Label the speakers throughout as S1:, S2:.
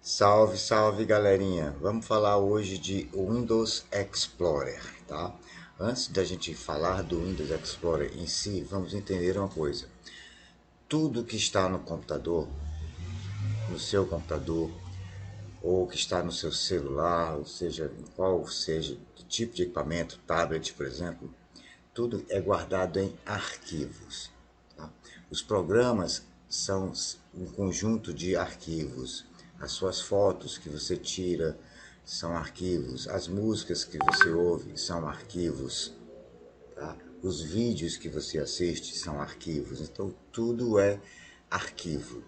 S1: Salve, salve galerinha! Vamos falar hoje de Windows Explorer, tá? Antes da gente falar do Windows Explorer em si, vamos entender uma coisa. Tudo que está no computador, no seu computador, ou que está no seu celular, ou seja, em qual seja o tipo de equipamento, tablet, por exemplo, tudo é guardado em arquivos, tá? Os programas são um conjunto de arquivos. As suas fotos que você tira são arquivos. As músicas que você ouve são arquivos, tá? Os vídeos que você assiste são arquivos. Então, tudo é arquivo.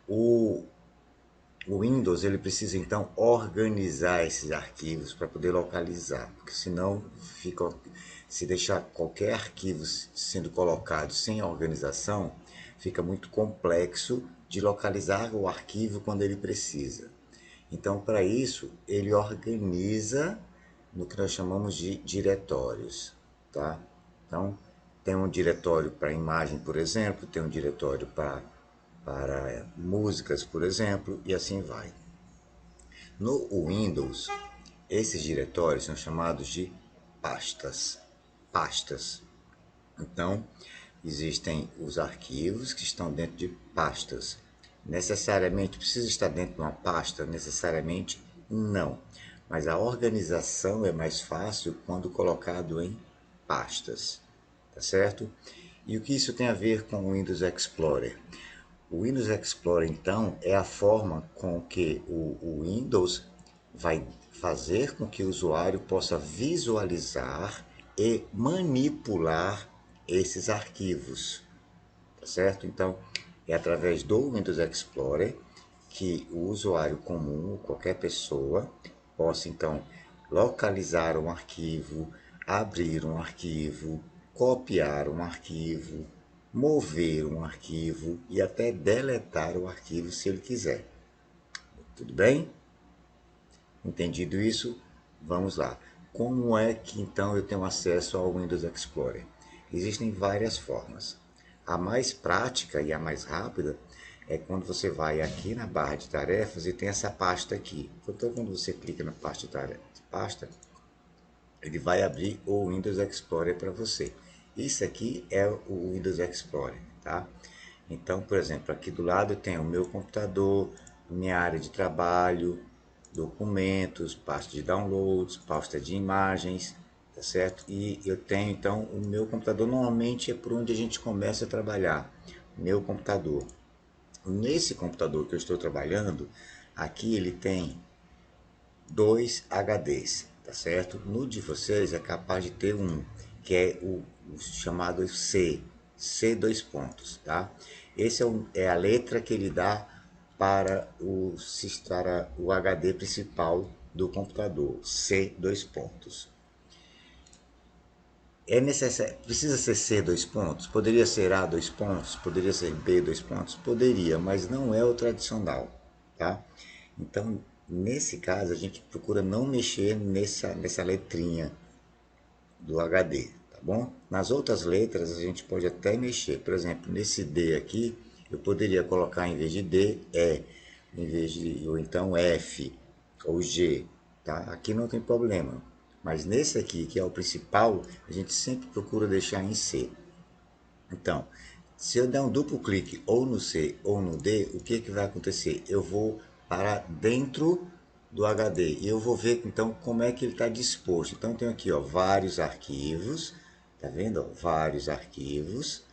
S1: O, o Windows ele precisa então organizar esses arquivos para poder localizar, porque senão fica, se deixar qualquer arquivo sendo colocado sem organização, fica muito complexo de localizar o arquivo quando ele precisa. Então, para isso, ele organiza no que nós chamamos de diretórios, tá? Então, tem um diretório para imagem, por exemplo, tem um diretório para músicas, por exemplo, e assim vai. No Windows, esses diretórios são chamados de pastas. Pastas. Então, existem os arquivos que estão dentro de pastas. Necessariamente precisa estar dentro de uma pasta? Necessariamente não. Mas a organização é mais fácil quando colocado em pastas, tá certo? E o que isso tem a ver com o Windows Explorer? O Windows Explorer, então, é a forma com que o Windows vai fazer com que o usuário possa visualizar e manipular esses arquivos, tá certo? Então, é através do Windows Explorer que o usuário comum, qualquer pessoa, possa então localizar um arquivo, abrir um arquivo, copiar um arquivo, mover um arquivo e até deletar o arquivo se ele quiser. Tudo bem? Entendido isso? Vamos lá. Como é que então eu tenho acesso ao Windows Explorer? Existem várias formas. A mais prática e a mais rápida é quando você vai aqui na barra de tarefas e tem essa pasta aqui. Então, quando você clica na pasta, ele vai abrir o Windows Explorer para você. Isso aqui é o Windows Explorer, tá? Então, por exemplo, aqui do lado eu tenho o meu computador, minha área de trabalho, documentos, pasta de downloads, pasta de imagens, tá certo? E eu tenho então o meu computador, normalmente é por onde a gente começa a trabalhar, meu computador. Nesse computador que eu estou trabalhando, aqui ele tem dois HDs, tá certo? No de vocês é capaz de ter um, que é o chamado C dois pontos, tá? Esse é a letra que ele dá para o HD principal do computador, C dois pontos. É necessário, precisa ser C dois pontos? Poderia ser A dois pontos? Poderia ser B dois pontos? Poderia, mas não é o tradicional, tá? Então, nesse caso, a gente procura não mexer nessa letrinha do HD, tá bom? Nas outras letras, a gente pode até mexer. Por exemplo, nesse D aqui, eu poderia colocar em vez de D, E, em vez de, ou então F, ou G, tá? Aqui não tem problema. Mas nesse aqui, que é o principal, a gente sempre procura deixar em C. Então, se eu der um duplo clique ou no C ou no D, o que vai acontecer? Eu vou para dentro do HD e eu vou ver então como é que ele está disposto. Então, eu tenho aqui ó, vários arquivos, tá vendo? Ó, vários arquivos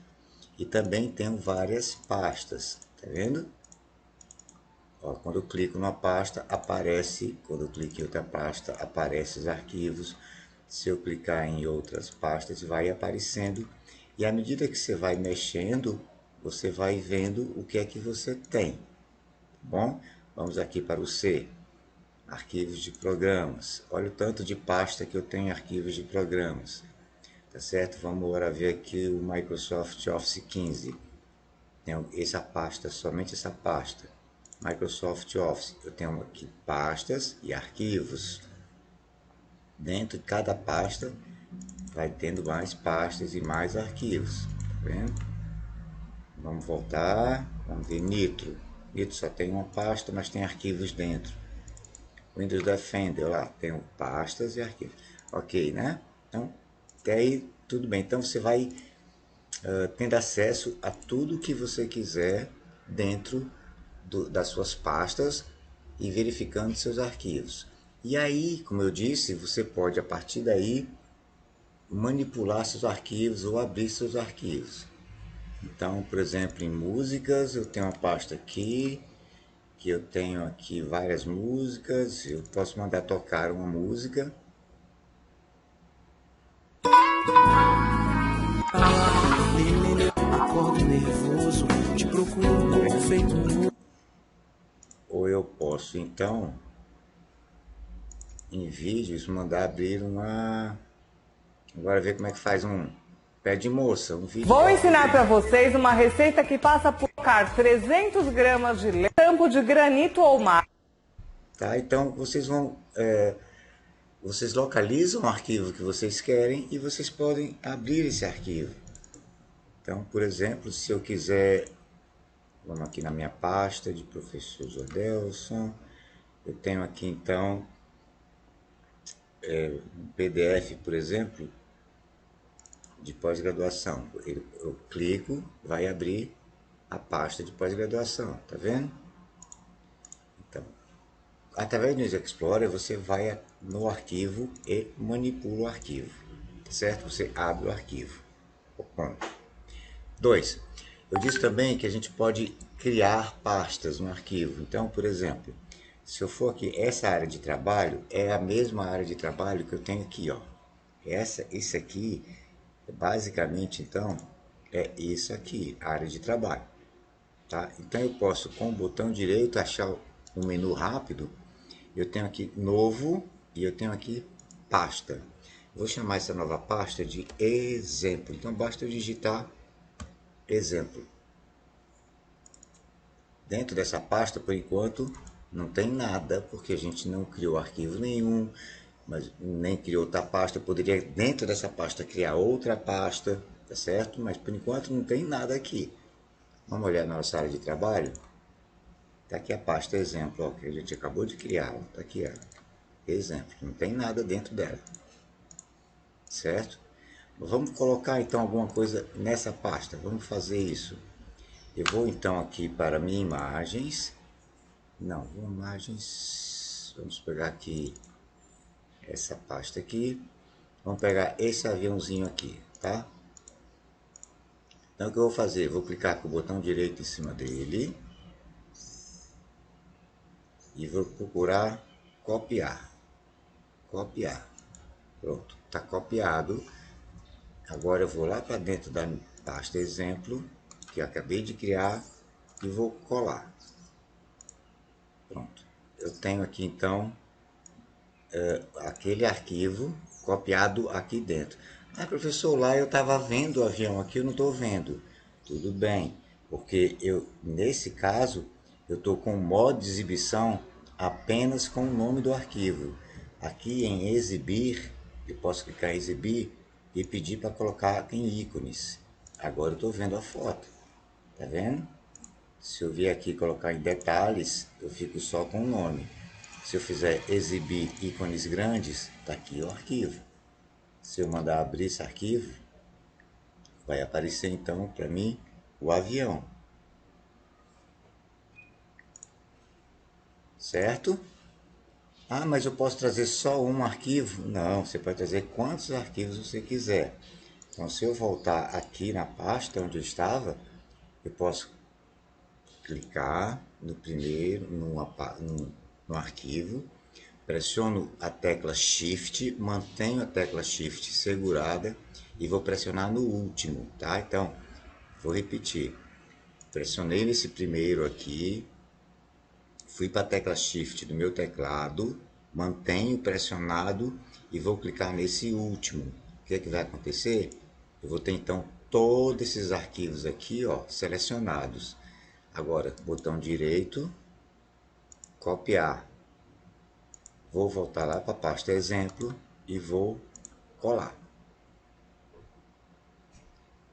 S1: e também tenho várias pastas, tá vendo? Ó, quando eu clico numa pasta, aparece, quando eu clico em outra pasta, aparece os arquivos. Se eu clicar em outras pastas, vai aparecendo. E à medida que você vai mexendo, você vai vendo o que é que você tem. Tá bom? Vamos aqui para o C, arquivos de programas. Olha o tanto de pasta que eu tenho em arquivos de programas. Tá certo? Vamos agora ver aqui o Microsoft Office 15. Tenho essa pasta, somente essa pasta. Microsoft Office. Eu tenho aqui pastas e arquivos. Dentro de cada pasta vai tendo mais pastas e mais arquivos. Tá vendo? Vamos voltar. Vamos ver Nitro. Isso só tem uma pasta, mas tem arquivos dentro. Windows Defender, lá, tem pastas e arquivos. Ok, né? Então, até aí tudo bem. Então você vai tendo acesso a tudo que você quiser dentro das suas pastas e verificando seus arquivos. E aí, como eu disse, você pode a partir daí manipular seus arquivos ou abrir seus arquivos. Então, por exemplo, em músicas, eu tenho uma pasta aqui, que eu tenho aqui várias músicas, eu posso mandar tocar uma música.
S2: Acordo nervoso, te procuro feito.
S1: Ou eu posso, então, em vídeos, mandar abrir uma. Agora ver como é que faz um pé de moça, um vídeo.
S3: Vou ensinar para vocês uma receita que passa por colocar 300 gramas de leite, tampo de granito ou mar.
S1: Tá? Então vocês vão. Vocês localizam o arquivo que vocês querem e vocês podem abrir esse arquivo. Então, por exemplo, se eu quiser, vamos aqui na minha pasta de professor Jordelson, eu tenho aqui então um PDF, por exemplo, de pós-graduação. Eu clico, vai abrir a pasta de pós-graduação, tá vendo? Então, através do Internet Explorer, você vai no arquivo e manipula o arquivo, certo? Você abre o arquivo. Ponto. 2. Eu disse também que a gente pode criar pastas no arquivo. Então, por exemplo, se eu for aqui, essa área de trabalho é a mesma área de trabalho que eu tenho aqui, ó. Isso aqui, basicamente, então, é isso aqui, área de trabalho, tá? Então eu posso, com o botão direito, achar um menu rápido. Eu tenho aqui novo e eu tenho aqui pasta. Vou chamar essa nova pasta de exemplo. Então basta eu digitar exemplo. Dentro dessa pasta, por enquanto, não tem nada, porque a gente não criou arquivo nenhum, mas nem criou outra pasta. Eu poderia, dentro dessa pasta, criar outra pasta, tá certo? Mas por enquanto não tem nada aqui. Vamos olhar na nossa área de trabalho. Está aqui a pasta exemplo, ó, que a gente acabou de criar. Está aqui, ó, exemplo. Não tem nada dentro dela, certo? Vamos colocar então alguma coisa nessa pasta. Vamos fazer isso. Eu vou então aqui para minha imagens. Não, imagens. Vamos pegar aqui essa pasta aqui. Vamos pegar esse aviãozinho aqui, tá? Então o que eu vou fazer? Vou clicar com o botão direito em cima dele e vou procurar copiar. Copiar. Pronto, está copiado. Agora eu vou lá para dentro da pasta exemplo que eu acabei de criar e vou colar. Pronto. Eu tenho aqui então aquele arquivo copiado aqui dentro. Ah, professor, lá eu estava vendo o avião, aqui eu não estou vendo. Tudo bem, porque eu nesse caso eu estou com o modo de exibição apenas com o nome do arquivo. Aqui em exibir, eu posso clicar em exibir e pedir para colocar em ícones. Agora eu estou vendo a foto, tá vendo? Se eu vier aqui colocar em detalhes, eu fico só com o nome. Se eu fizer exibir ícones grandes, está aqui o arquivo. Se eu mandar abrir esse arquivo, vai aparecer então para mim o avião. Certo? Ah, mas eu posso trazer só um arquivo? Não, você pode trazer quantos arquivos você quiser. Então, se eu voltar aqui na pasta onde eu estava, eu posso clicar no primeiro, no arquivo, pressiono a tecla Shift, mantenho a tecla Shift segurada e vou pressionar no último, tá? Então, vou repetir. Pressionei nesse primeiro aqui, fui para a tecla Shift do meu teclado, mantenho pressionado e vou clicar nesse último. O que é que vai acontecer? Eu vou ter então todos esses arquivos aqui, ó, selecionados. Agora, botão direito, copiar. Vou voltar lá para a pasta exemplo e vou colar.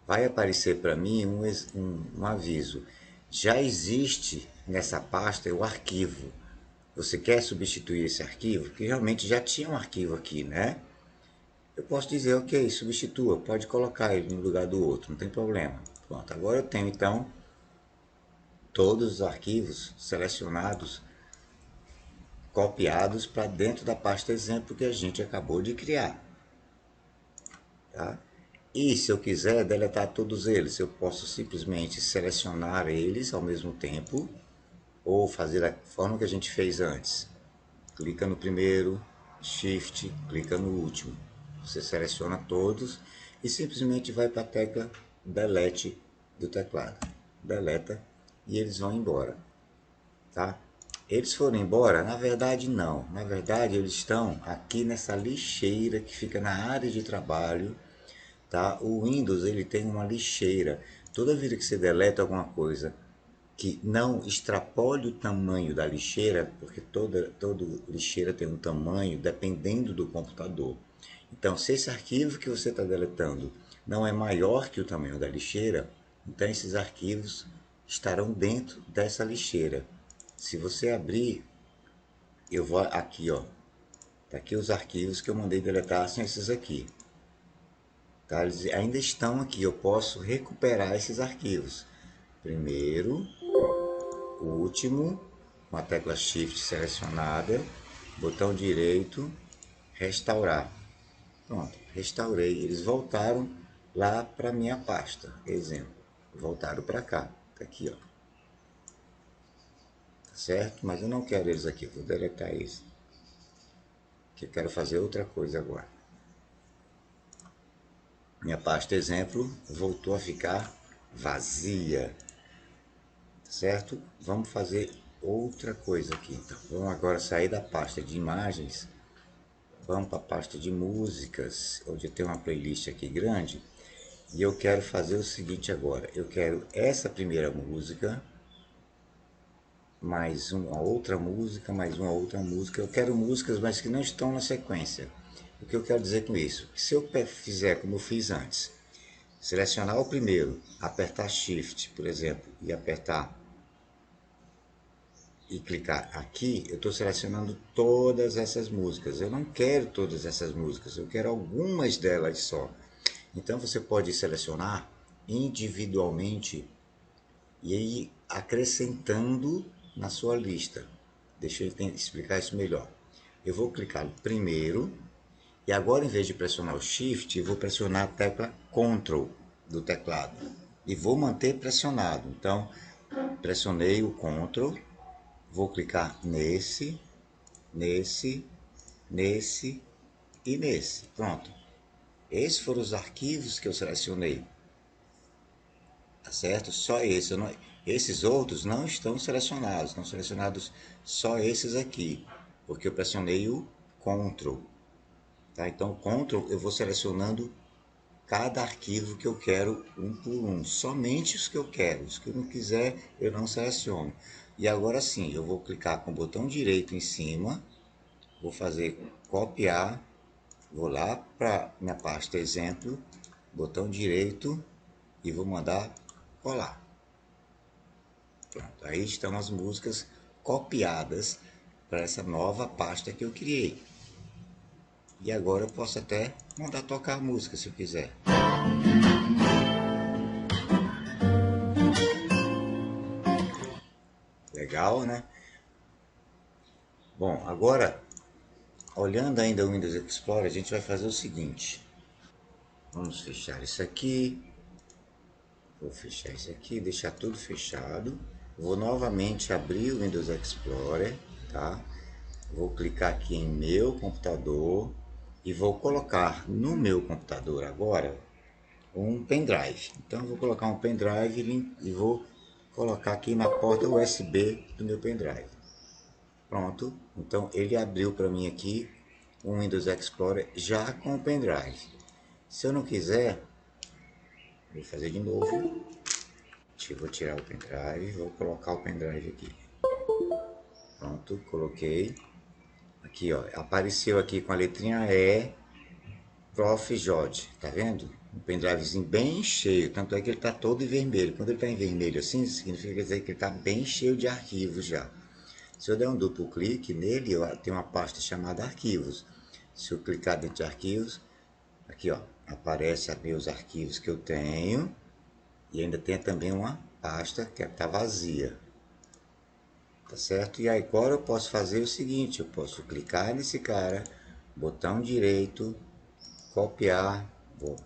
S1: Vai aparecer para mim um aviso. já existe nessa pasta o arquivo. Você quer substituir esse arquivo? Que realmente já tinha um arquivo aqui, né? Eu posso dizer, ok, substitua, pode colocar ele no lugar do outro, não tem problema. Pronto, agora eu tenho então todos os arquivos selecionados, copiados para dentro da pasta exemplo que a gente acabou de criar. Tá? E se eu quiser deletar todos eles, eu posso simplesmente selecionar eles ao mesmo tempo, ou fazer da forma que a gente fez antes. Clica no primeiro, Shift, clica no último. Você seleciona todos e simplesmente vai para a tecla Delete do teclado. Deleta e eles vão embora. Tá? Eles foram embora? Na verdade não. Na verdade eles estão aqui nessa lixeira que fica na área de trabalho. Tá? O Windows ele tem uma lixeira. Toda vida que você deleta alguma coisa que não extrapole o tamanho da lixeira, porque toda lixeira tem um tamanho dependendo do computador. Então, se esse arquivo que você está deletando não é maior que o tamanho da lixeira, então esses arquivos estarão dentro dessa lixeira. Se você abrir, eu vou aqui, ó, tá aqui os arquivos que eu mandei deletar, são esses aqui. Tá? Eles ainda estão aqui, eu posso recuperar esses arquivos. Primeiro, último, com a tecla Shift selecionada, botão direito, restaurar. Pronto, restaurei. Eles voltaram lá para minha pasta. Exemplo, voltaram para cá. Tá aqui, ó. Tá certo? Mas eu não quero eles aqui. Vou deletar eles. Que eu quero fazer outra coisa agora. Minha pasta exemplo voltou a ficar vazia. Certo? Vamos fazer outra coisa aqui. Então, vamos agora sair da pasta de imagens. Vamos para a pasta de músicas, onde eu tenho uma playlist aqui grande. E eu quero fazer o seguinte agora. Eu quero essa primeira música, mais uma outra música, mais uma outra música. Eu quero músicas, mas que não estão na sequência. O que eu quero dizer com isso? Que se eu fizer como eu fiz antes, selecionar o primeiro, apertar Shift, por exemplo, e apertar e clicar aqui, eu estou selecionando todas essas músicas. Eu não quero todas essas músicas, eu quero algumas delas só. Então você pode selecionar individualmente e ir acrescentando na sua lista. Deixa eu explicar isso melhor. Eu vou clicar no primeiro e agora, em vez de pressionar o Shift, eu vou pressionar a tecla Ctrl do teclado e vou manter pressionado. Então, pressionei o Ctrl. Vou clicar nesse, nesse, nesse e nesse. Pronto. Esses foram os arquivos que eu selecionei. Tá certo? Só esse. Esses outros não estão selecionados. Estão selecionados só esses aqui. Porque eu pressionei o Ctrl. Tá? Então, o Ctrl eu vou selecionando cada arquivo que eu quero um por um. Somente os que eu quero. Os que eu não quiser, eu não seleciono. E agora sim, eu vou clicar com o botão direito em cima, vou fazer copiar, vou lá para minha pasta exemplo, botão direito e vou mandar colar. Pronto, aí estão as músicas copiadas para essa nova pasta que eu criei. E agora eu posso até mandar tocar a música se eu quiser. Legal, né? Bom, agora, olhando ainda o Windows Explorer, a gente vai fazer o seguinte. Vamos fechar isso aqui. Vou fechar isso aqui, deixar tudo fechado. Vou novamente abrir o Windows Explorer, tá? Vou clicar aqui em meu computador e vou colocar no meu computador agora um pendrive. Então, eu vou colocar um pendrive e vou colocar aqui na porta USB do meu pendrive. Pronto, então ele abriu para mim aqui um Windows Explorer já com o pendrive. Se eu não quiser, vou fazer de novo. Vou tirar o pendrive, vou colocar o pendrive aqui. Pronto, coloquei. Aqui, ó, apareceu aqui com a letrinha E, Prof. Jod, tá vendo? Um pendrivezinho bem cheio, tanto é que ele está todo em vermelho. Quando ele está em vermelho assim, significa dizer que ele está bem cheio de arquivos já. Se eu der um duplo clique nele, eu tenho uma pasta chamada arquivos. Se eu clicar dentro de arquivos, aqui ó, aparece meus arquivos que eu tenho e ainda tem também uma pasta que está vazia. Tá certo? E aí agora eu posso fazer o seguinte, eu posso clicar nesse cara, botão direito, copiar,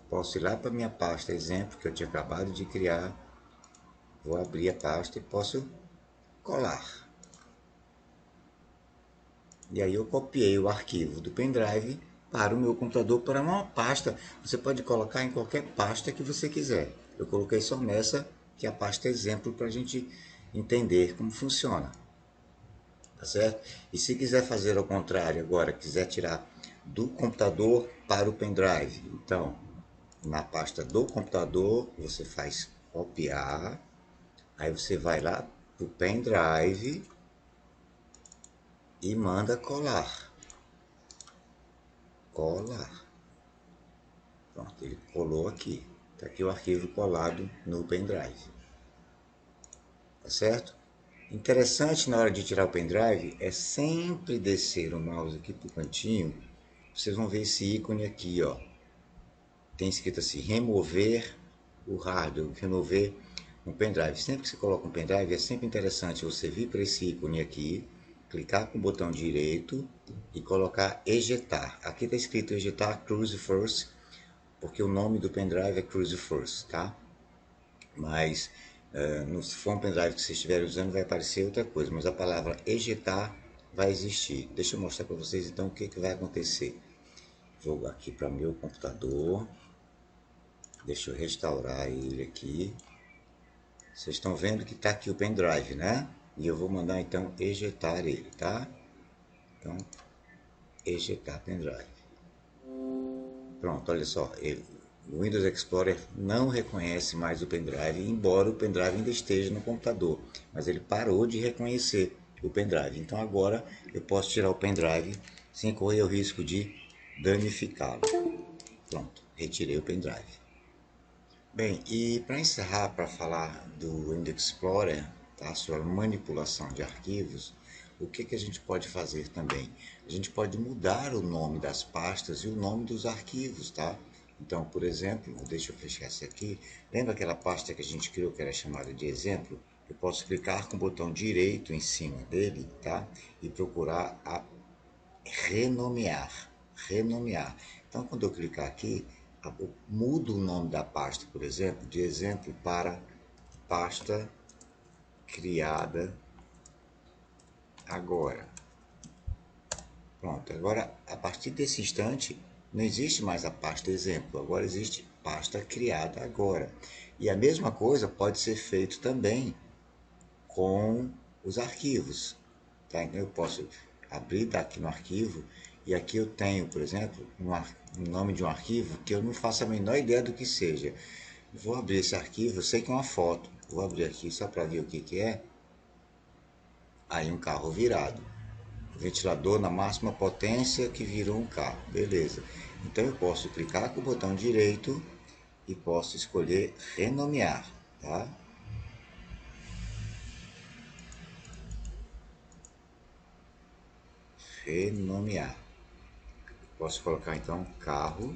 S1: posso ir lá para minha pasta exemplo que eu tinha acabado de criar, vou abrir a pasta e posso colar. E aí eu copiei o arquivo do pendrive para o meu computador para uma pasta. Você pode colocar em qualquer pasta que você quiser. Eu coloquei só nessa, que é a pasta exemplo, para a gente entender como funciona. Tá certo? E se quiser fazer ao contrário agora, quiser tirar do computador para o pendrive, então na pasta do computador você faz copiar, aí você vai lá para o pendrive e manda colar. Colar. Pronto, ele colou aqui. Está aqui o arquivo colado no pendrive. Tá certo? Interessante na hora de tirar o pendrive é sempre descer o mouse aqui para o cantinho. Vocês vão ver esse ícone aqui, ó. Tem escrito assim, remover o hardware, remover um pendrive. Sempre que você coloca um pendrive, é sempre interessante você vir para esse ícone aqui, clicar com o botão direito e colocar ejetar. Aqui está escrito ejetar Cruise Force, porque o nome do pendrive é Cruise Force, tá? Mas se for um pendrive que você estiver usando, vai aparecer outra coisa, mas a palavra ejetar vai existir. Deixa eu mostrar para vocês então o que vai acontecer. Vou aqui para meu computador. Deixa eu restaurar ele aqui. Vocês estão vendo que está aqui o pendrive, né? E eu vou mandar então ejetar ele, tá? Então, ejetar pendrive. Pronto, olha só. O Windows Explorer não reconhece mais o pendrive, embora o pendrive ainda esteja no computador. Mas ele parou de reconhecer o pendrive. Então agora eu posso tirar o pendrive sem correr o risco de danificá-lo. Pronto, retirei o pendrive. Bem, e para encerrar, para falar do Windows Explorer, tá, sua manipulação de arquivos, o que a gente pode fazer também? A gente pode mudar o nome das pastas e o nome dos arquivos, tá? Então, por exemplo, deixa eu fechar essa aqui. Lembra aquela pasta que a gente criou que era chamada de exemplo? Eu posso clicar com o botão direito em cima dele, tá? E procurar a renomear. Renomear. Então, quando eu clicar aqui, eu mudo o nome da pasta, por exemplo, de exemplo para pasta criada agora. Pronto, agora a partir desse instante não existe mais a pasta exemplo, agora existe pasta criada agora. E a mesma coisa pode ser feito também com os arquivos. Tá? Então eu posso abrir daqui no arquivo e aqui eu tenho, por exemplo, um nome de um arquivo que eu não faço a menor ideia do que seja. Vou abrir esse arquivo, eu sei que é uma foto. Vou abrir aqui só para ver o que é. Aí um carro virado. Ventilador na máxima potência que virou um carro. Beleza. Então eu posso clicar com o botão direito e posso escolher renomear. Tá? Renomear. Posso colocar então carro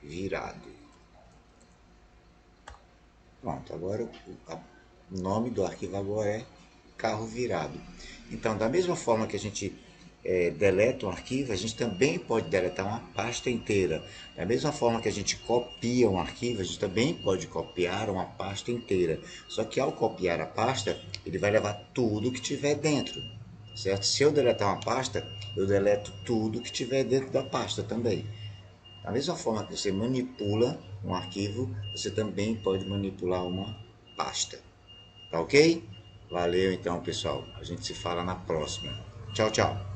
S1: virado. Pronto, agora o nome do arquivo agora é carro virado. Então, da mesma forma que a gente deleta um arquivo, a gente também pode deletar uma pasta inteira. Da mesma forma que a gente copia um arquivo, a gente também pode copiar uma pasta inteira. Só que ao copiar a pasta, ele vai levar tudo que tiver dentro. Certo? Se eu deletar uma pasta, eu deleto tudo que tiver dentro da pasta também. Da mesma forma que você manipula um arquivo, você também pode manipular uma pasta. Tá ok? Valeu então, pessoal. A gente se fala na próxima. Tchau, tchau.